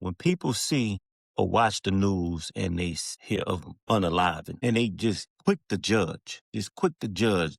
when people see or watch the news and they hear of him unalive and they just quick to judge,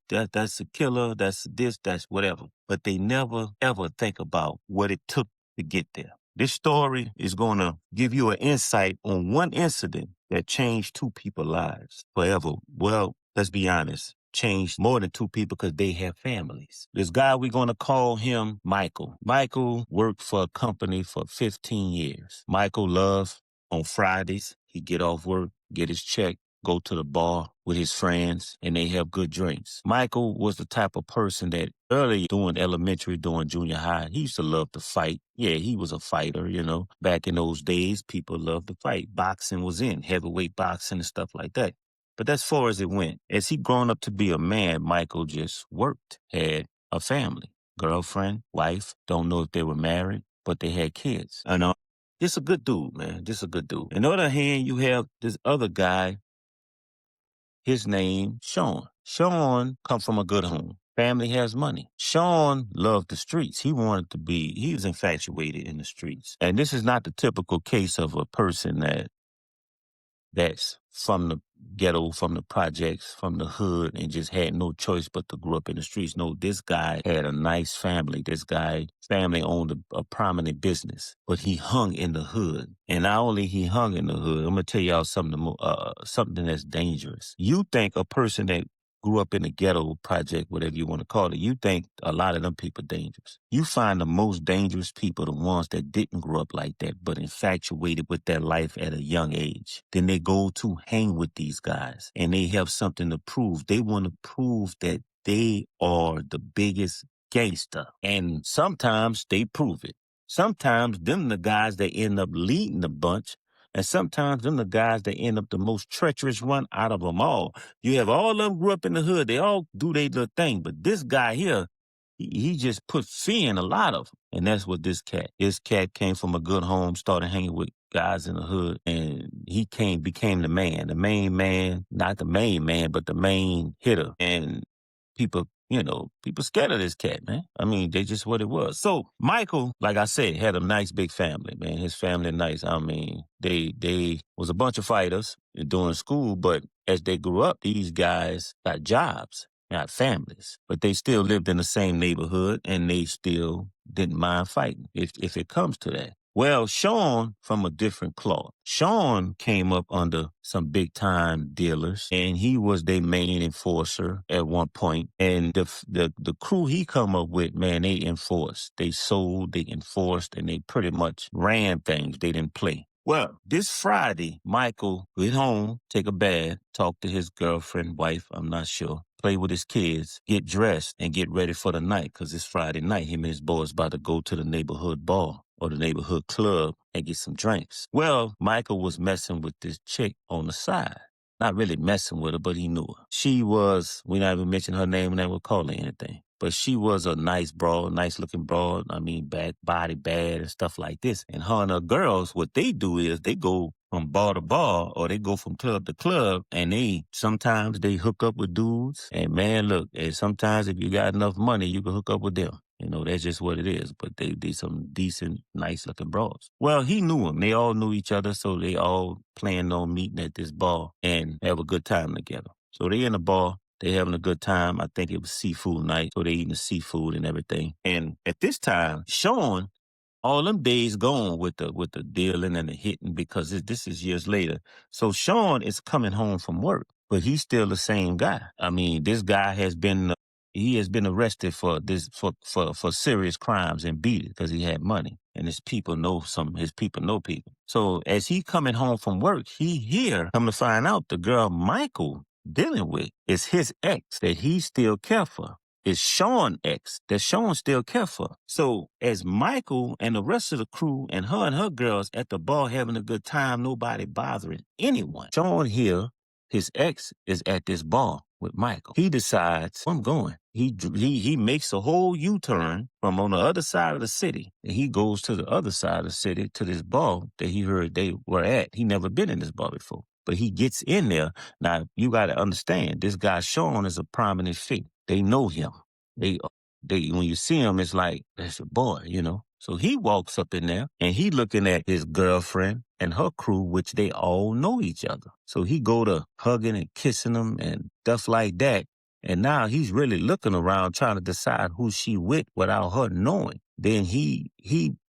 that's a killer, that's this, that's whatever. But they never ever think about what it took to get there. This story is going to give you an insight on one incident that changed two people's lives forever. Well, let's be honest, changed more than two people because they have families. This guy, we're going to call him Michael. Michael worked for a company for 15 years. Michael loved on Fridays, he get off work, get his check, go to the bar with his friends, and they have good drinks. Michael was the type of person that early doing elementary, doing junior high, he used to love to fight. Yeah, he was a fighter, you know. Back in those days, people loved to fight. Boxing was in, heavyweight boxing and stuff like that. But as far as it went, as he grown up to be a man, Michael just worked, had a family, girlfriend, wife, don't know if they were married, but they had kids. I know. Just a good dude, man. Just a good dude. On the other hand, you have this other guy, his name, Sean. Sean come from a good home. Family has money. Sean loved the streets. He was infatuated in the streets. And this is not the typical case of a person that's from the ghetto, from the projects, from the hood, and just had no choice but to grow up in the streets. No, this guy had a nice family. This guy family owned a prominent business, but he hung in the hood. And not only he hung in the hood, I'm gonna tell y'all something that's dangerous. You think a person that grew up in the ghetto project, whatever you want to call it, you think a lot of them people dangerous. You find the most dangerous people, the ones that didn't grow up like that, but infatuated with their life at a young age. Then they go to hang with these guys and they have something to prove. They want to prove that they are the biggest gangster. And sometimes they prove it. Sometimes them the guys that end up leading the bunch, and sometimes them the guys that end up the most treacherous one out of them all. You have all of them grew up in the hood. They all do their little thing. But this guy here, he just put fear in a lot of them. And that's what this cat came from a good home, started hanging with guys in the hood. And he became the main man, not the main man, but the main hitter. And people scared of this cat, man. I mean, they just what it was. So Michael, like I said, had a nice big family, man. His family nice. I mean, they was a bunch of fighters during school, but as they grew up, these guys got jobs, got families, but they still lived in the same neighborhood and they still didn't mind fighting if it comes to that. Well, Sean from a different cloth. Sean came up under some big time dealers and he was their main enforcer at one point. And the crew he come up with, man, they enforced. They sold, they enforced, and they pretty much ran things. They didn't play. Well, this Friday, Michael went home, take a bath, talk to his girlfriend, wife, I'm not sure, play with his kids, get dressed, and get ready for the night, because it's Friday night. Him and his boys about to go to the neighborhood bar or the neighborhood club and get some drinks. Well, Michael was messing with this chick on the side. Not really messing with her, but he knew her. She was, we not even mention her name and never call her anything. But she was a nice broad, nice looking broad. I mean, bad and stuff like this. And her and her girls, what they do is they go from bar to bar or they go from club to club and sometimes they hook up with dudes. And man, look, and sometimes if you got enough money, you can hook up with them. You know, that's just what it is. But they some decent, nice looking broads. Well, he knew them. They all knew each other. So they all planned on meeting at this bar and have a good time together. So they in the bar. They having a good time. I think it was seafood night, so they eating the seafood and everything. And at this time, Sean, all them days gone with the dealing and the hitting because this is years later. So Sean is coming home from work, but he's still the same guy. I mean, this guy has been arrested for serious crimes and beat it because he had money. And his people know people. So as he coming home from work, come to find out the girl Michael dealing with is his ex that he still care for. It's Sean's ex that Sean still care for. So as Michael and the rest of the crew and her girls at the bar having a good time, nobody bothering anyone. Sean here, his ex is at this bar with Michael. He decides, I'm going. He makes a whole U-turn from on the other side of the city. And he goes to the other side of the city to this bar that he heard they were at. He never been in this bar before. But he gets in there. Now, you got to understand, this guy Sean is a prominent figure. They know him. They when you see him, it's like, that's your boy, you know. So he walks up in there and he looking at his girlfriend and her crew, which they all know each other. So he go to hugging and kissing them and stuff like that. And now he's really looking around trying to decide who she with without her knowing. Then he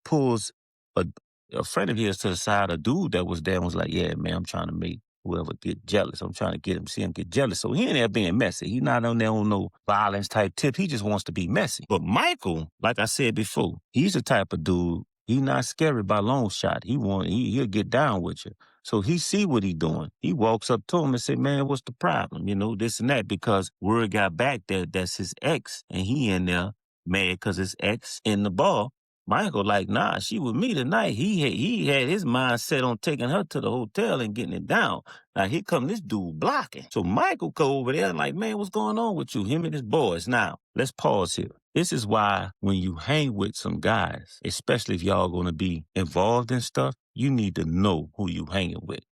pulls a friend of his to the side, a dude that was there and was like, yeah, man, I'm trying to make whoever get jealous. I'm trying to see him get jealous. So he in there being messy. He not on there on no violence type tip. He just wants to be messy. But Michael, like I said before, he's the type of dude, he not scary by long shot. He'll get down with you. So he see what he doing. He walks up to him and say, man, what's the problem? You know, this and that, because word got back that that's his ex and he in there mad because his ex in the bar. Michael like, nah, she with me tonight. He had his mind set on taking her to the hotel and getting it down. Now here come this dude blocking. So Michael go over there and like, man, what's going on with you? Him and his boys. Now, let's pause here. This is why when you hang with some guys, especially if y'all gonna be involved in stuff, you need to know who you hanging with.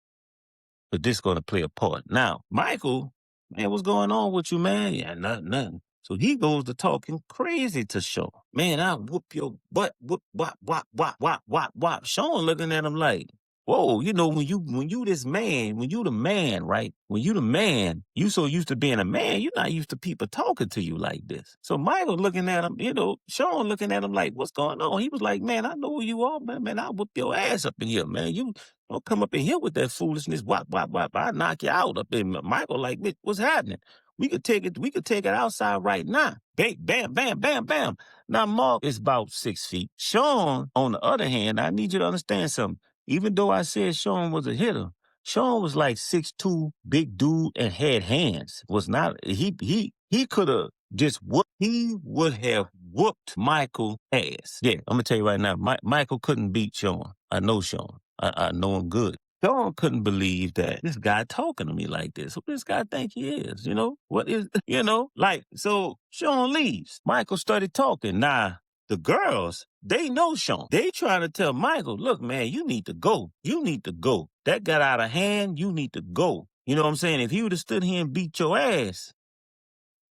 But this gonna play a part. Now, Michael, man, what's going on with you, man? Yeah, nothing. So he goes to talking crazy to Sean. Man, I'll whoop your butt. Whoop, wop, wop, wop, wop, wop, wop. Sean looking at him like, whoa, you know, when you this man, when you the man, right? When you the man, you so used to being a man, you're not used to people talking to you like this. So Michael looking at him, you know, Sean looking at him like, what's going on? He was like, man, I know who you are, man. Man, I'll whoop your ass up in here, man. You don't come up in here with that foolishness. Wop, wop, wop. I'll knock you out up in. Michael like, what's happening? We could take it outside right now. Bam, bam, bam, bam, bam. Now, Mark is about 6 feet. Sean, on the other hand, I need you to understand something. Even though I said Sean was a hitter, Sean was like 6'2", big dude, and had hands. Was not, he could have just he would have whooped Michael ass. Yeah, I'm going to tell you right now, Michael couldn't beat Sean. I know Sean. I know him good. Sean couldn't believe that this guy talking to me like this. Who this guy think he is? You know, what is, you know, like, so Sean leaves. Michael started talking. Nah, the girls, they know Sean. They trying to tell Michael, look, man, you need to go. You need to go. That got out of hand. You need to go. You know what I'm saying? If he would have stood here and beat your ass,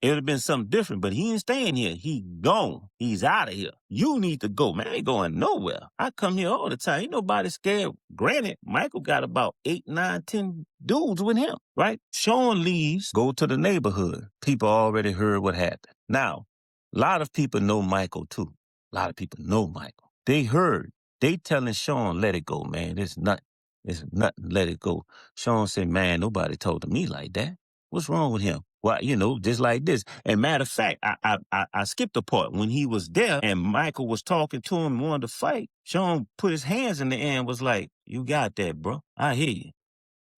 it would have been something different, but he ain't staying here. He gone. He's out of here. You need to go, man. I ain't going nowhere. I come here all the time. Ain't nobody scared. Granted, Michael got about 8, 9, 10 dudes with him, right? Sean leaves, go to the neighborhood. People already heard what happened. Now, a lot of people know Michael too. A lot of people know Michael. They heard. They telling Sean, let it go, man. It's nothing. It's nothing. Let it go. Sean said, man, nobody told me like that. What's wrong with him? Well, you know, just like this. And matter of fact, I skipped the part when he was there and Michael was talking to him and wanted to fight. Sean put his hands in the air and was like, you got that, bro. I hear you.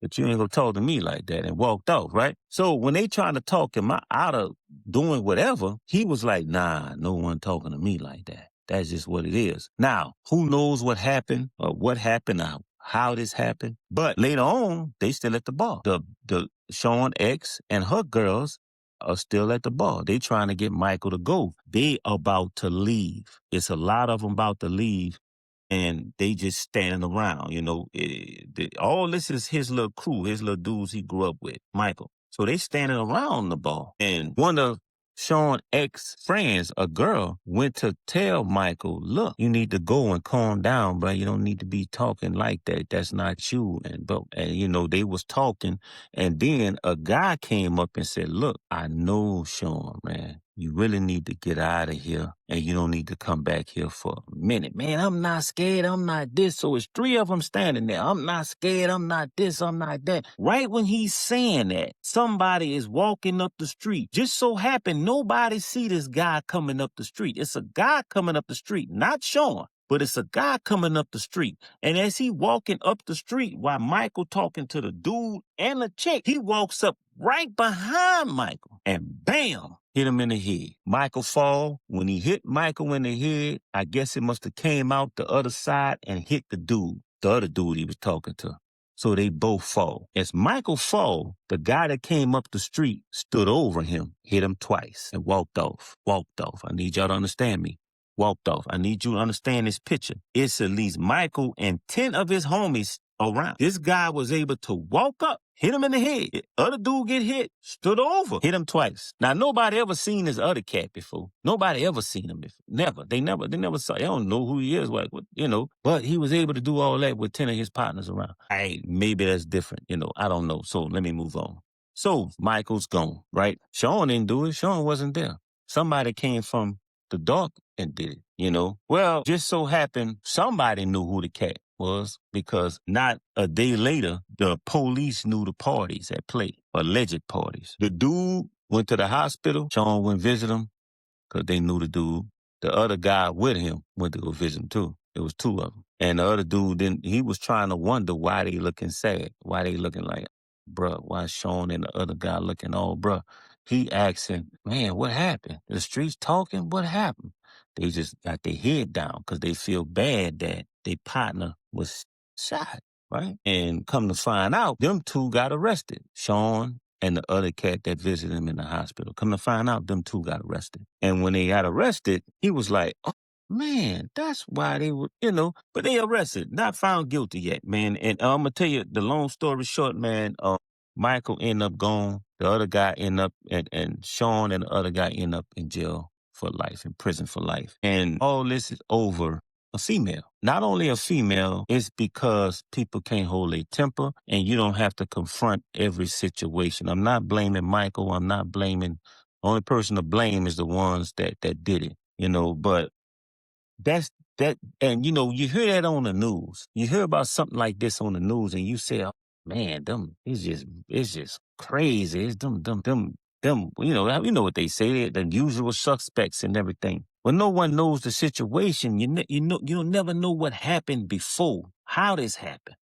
But you ain't gonna talk to me like that, and walked off, right? So when they trying to talk him out of doing whatever, he was like, nah, no one talking to me like that. That's just what it is. Now, who knows what happened or how this happened? But later on, they still at the bar. The Sean X and her girls are still at the bar. They trying to get Michael to go. They about to leave. It's a lot of them about to leave. And they just standing around, you know. All this is his little crew, his little dudes he grew up with, Michael. So they standing around the bar. And one of Sean X's friends, a girl, went to tell Michael, look, you need to go and calm down, bro. You don't need to be talking like that. That's not you. And you know, they was talking. And then a guy came up and said, look, I know, Sean, man. You really need to get out of here, and you don't need to come back here for a minute. Man, I'm not scared. I'm not this. So it's 3 of them standing there. I'm not scared. I'm not this. I'm not that. Right when he's saying that, somebody is walking up the street. Just so happened nobody see this guy coming up the street. It's a guy coming up the street, not Sean. But it's a guy coming up the street. And as he walking up the street while Michael talking to the dude and the chick, he walks up right behind Michael and bam, hit him in the head. Michael fall. When he hit Michael in the head, I guess it must have came out the other side and hit the other dude he was talking to. So they both fall. As Michael fall, the guy that came up the street stood over him, hit him twice and walked off. I need y'all to understand me. Walked off. I need you to understand this picture. It's at least Michael and 10 of his homies around. This guy was able to walk up, hit him in the head. The other dude get hit, stood over, hit him twice. Now, nobody ever seen this other cat before. Nobody ever seen him before. Never. They never saw. They don't know who he is, like, But he was able to do all that with 10 of his partners around. Maybe that's different, I don't know. So let me move on. So Michael's gone, right? Sean didn't do it. Sean wasn't there. Somebody came from the dark and did it, Well, just so happened somebody knew who the cat was, because not a day later, the police knew the parties at play, alleged parties. The dude went to the hospital. Sean went visit him because they knew the dude. The other guy with him went to go visit him too. It was two of them. And the other dude he was trying to wonder why they looking sad, why they looking like, bruh, why Sean and the other guy looking all, bruh. He asking, man, what happened? The streets talking? What happened? They just got their head down because they feel bad that their partner was shot, right? And come to find out, them two got arrested. Sean and the other cat that visited him in the hospital. Come to find out, them two got arrested. And when they got arrested, he was like, oh, man, that's why they were, but they arrested, not found guilty yet, man. And I'm going to tell you the long story short, man, Michael ended up gone. The other guy ended up, and Sean and the other guy ended up in jail for life, in prison for life. And all this is over a female. Not only a female, it's because people can't hold their temper and you don't have to confront every situation. I'm not blaming Michael. I'm not blaming. The only person to blame is the ones that did it, but that's that. And, you hear that on the news. You hear about something like this on the news and you say, oh, man, it's just crazy. It's them, you know what they say, the usual suspects and everything. But no one knows the situation. You'll never know what happened before, how this happened.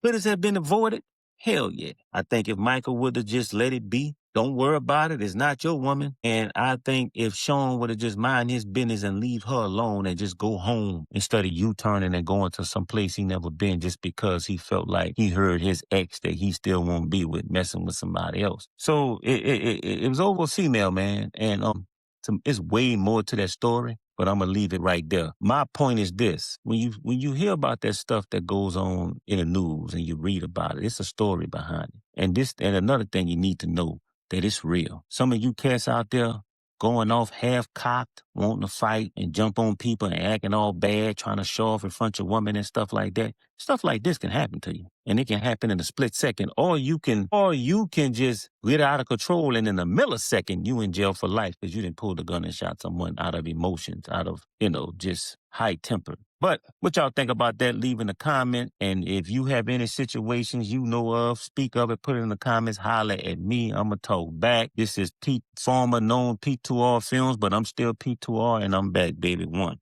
Could it have been avoided? Hell yeah. I think if Michael would have just let it be, don't worry about it, it's not your woman. And I think if Sean would have just mind his business and leave her alone and just go home instead of U-turning and going to some place he never been just because he felt like he heard his ex that he still won't be with messing with somebody else. So it was over a female, man. And it's way more to that story, but I'm gonna leave it right there. My point is this: when you hear about that stuff that goes on in the news and you read about it, it's a story behind it. And another thing you need to know, that it's real. Some of you cats out there going off half-cocked, wanting to fight and jump on people and acting all bad, trying to show off in front of your woman and stuff like that. Stuff like this can happen to you. And it can happen in a split second. Or you can just get out of control and in a millisecond you in jail for life because you didn't pull the gun and shot someone out of emotions, out of, just high temper. But what y'all think about that? Leave in a comment. And if you have any situations you know of, speak of it, put it in the comments, holler at me. I'm going to talk back. This is Pete, former known P2R Films, but I'm still P2R and I'm back, baby. One.